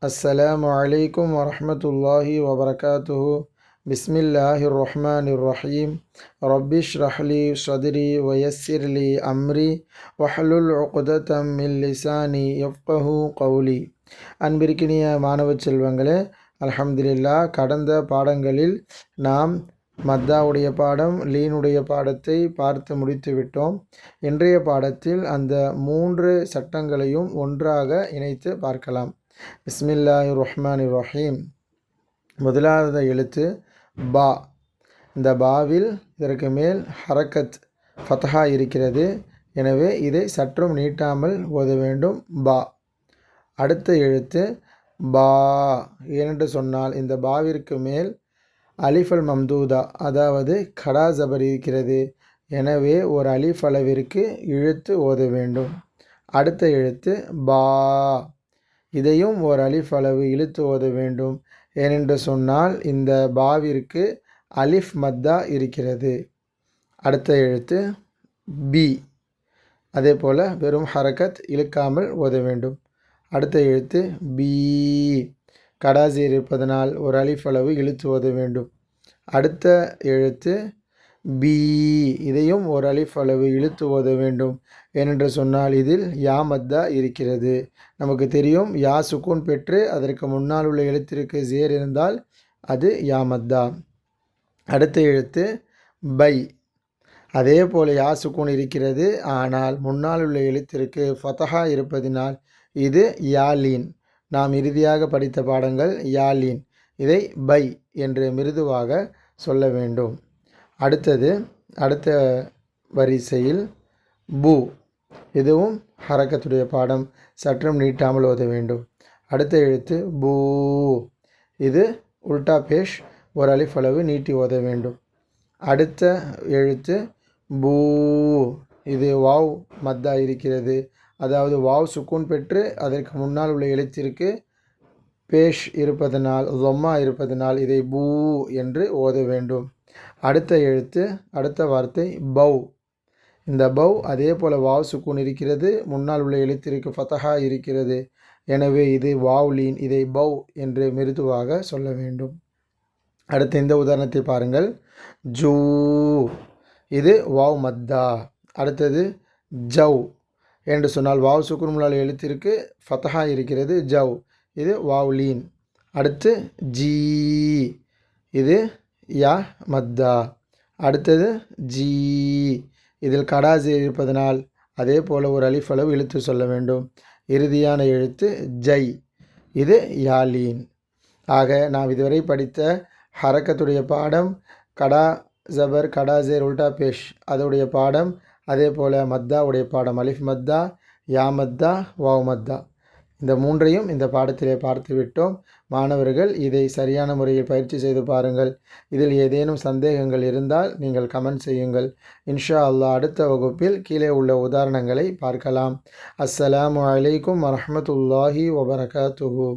السلام عليكم ورحمة الله وبركاته. بسم الله الرحمن الرحيم. رب اشرح لي صدري ويسر لي أمري واحلل عقدة من لساني يفقه قولي. அன்பிற்கினிய மாணவ செல்வங்களே, அல்ஹம்துலில்லாஹ், கடந்த பாடங்களில் நாம் மத்தாவுடைய பாடம், லீனுடைய பாடத்தை பார்த்து முடித்து விட்டோம். இன்றைய பாடத்தில் அந்த 3 சட்டங்களையும் ஒன்றாக இணைத்து பார்க்கலாம். பிஸ்மில்லாஹிர் ரஹ்மானிர் ரஹீம். முதலாவது எழுத்து பா. இந்த பாவில் இதற்கு மேல் ஹரக்கத் ஃபத்ஹா இருக்கிறது. எனவே இதை சற்றும் நீட்டாமல் ஓத வேண்டும். பா. அடுத்த எழுத்து பா. ஏனென்று சொன்னால் இந்த பாவிற்கு மேல் அலிஃபல் மம்தூதா, அதாவது கடா ஜபர் இருக்கிறது. எனவே ஒரு அலிஃப் அளவிற்கு இழுத்து ஓத வேண்டும். அடுத்த எழுத்து பா. இதையும் ஒரு அலிஃப் அளவு இழுத்து ஓத வேண்டும். ஏனென்று சொன்னால் இந்த பாவிற்கு அலிஃப் மத்தா இருக்கிறது. அடுத்த எழுத்து பி. அதே போல் வெறும் ஹரக்கத் இழுக்காமல் ஓத வேண்டும். அடுத்த எழுத்து பி. கடாசீர் இருப்பதனால் ஒரு அலிஃப் அளவு இழுத்து ஓத வேண்டும். அடுத்த எழுத்து பி. இதையும் ஒரு அலிஃப் அளவு இழுத்து ஓத வேண்டும். ஏனென்று சொன்னால் இதில் யா மத்தா இருக்கிறது. நமக்கு தெரியும், யா சுக்கூன் பெற்று அதற்கு முன்னால் உள்ள எழுத்திற்கு ஜேர் இருந்தால் அது யா மத்தா. அடுத்த எழுத்து பை. அதே போல் யா சுக்கூன் இருக்கிறது, ஆனால் முன்னால் உள்ள எழுத்திற்கு ஃபதஹா இருப்பதினால் இது யாலீன். நாம் இறுதியாக படித்த பாடங்கள் யாலீன். இதை பை என்று மிருதுவாக சொல்ல வேண்டும். அடுத்த வரிசையில் பூ. இதுவும் ஹரக்கத்துடைய பாடம், சற்றும் நீட்டாமல் ஓத வேண்டும். அடுத்த எழுத்து பூ. இது உல்டா பேஷ், ஒரு அலிஃப் அளவு நீட்டி ஓத வேண்டும். அடுத்த எழுத்து பூ. இது வாவ் மத்தா இருக்கிறது, அதாவது வாவ் சுக்கூன் பெற்று அதற்கு முன்னால் உள்ள எழுத்திற்கு பேஷ் இருப்பதனால், லொம்மா இருப்பதனால் இதை பூ என்று ஓத வேண்டும். அடுத்த வார்த்தை பௌ. இந்த பௌ அதே போல் வாவ் சுக்கூன் இருக்கிறது, முன்னால் உள்ள எழுத்திற்கு ஃபதஹா இருக்கிறது. எனவே இது வாவ் லீன், இதை பௌ என்று மிருதுவாக சொல்ல வேண்டும். அடுத்த இந்த உதாரணத்தை பாருங்கள். ஜூ. இது வாவ் மத்தா. அடுத்தது ஜவ் என்று சொன்னால் வாவ் சுக்கூன் முன்னால் எழுத்திற்கு ஃபதஹா இருக்கிறது, ஜவ். இது வாவ் லீன். அடுத்து ஜீ. இது யா மத்தா. அடுத்தது ஜீ. இதில் கடாசி இருப்பதனால் அதே போல் ஒரு அலிஃப் அளவு இழுத்து சொல்ல வேண்டும். இறுதியான எழுத்து ஜை. இது யாலீன். ஆக நாம் இதுவரை படித்த ஹரக்கத்துடைய பாடம், கடா ஜபர் கடாசேர் உல்டா பேஷ் அதோடைய பாடம், அதே போல் மத்தாவுடைய பாடம் அலிஃப் மத்தா, யா மத்தா, வாவ் மத்தா, இந்த 3ஐயும் இந்த பாடத்திலே பார்த்து விட்டோம். மாணவர்கள் இதை சரியான முறையில் பயிற்சி செய்து பாருங்கள். இதில் ஏதேனும் சந்தேகங்கள் இருந்தால் நீங்கள் கமெண்ட் செய்யுங்கள். இன்ஷா அல்லாஹ் அடுத்த வகுப்பில் கீழே உள்ள உதாரணங்களை பார்க்கலாம். அஸ்ஸலாமு அலைக்கும் வரஹ்மத்துல்லாஹி வபரகாத்துஹு.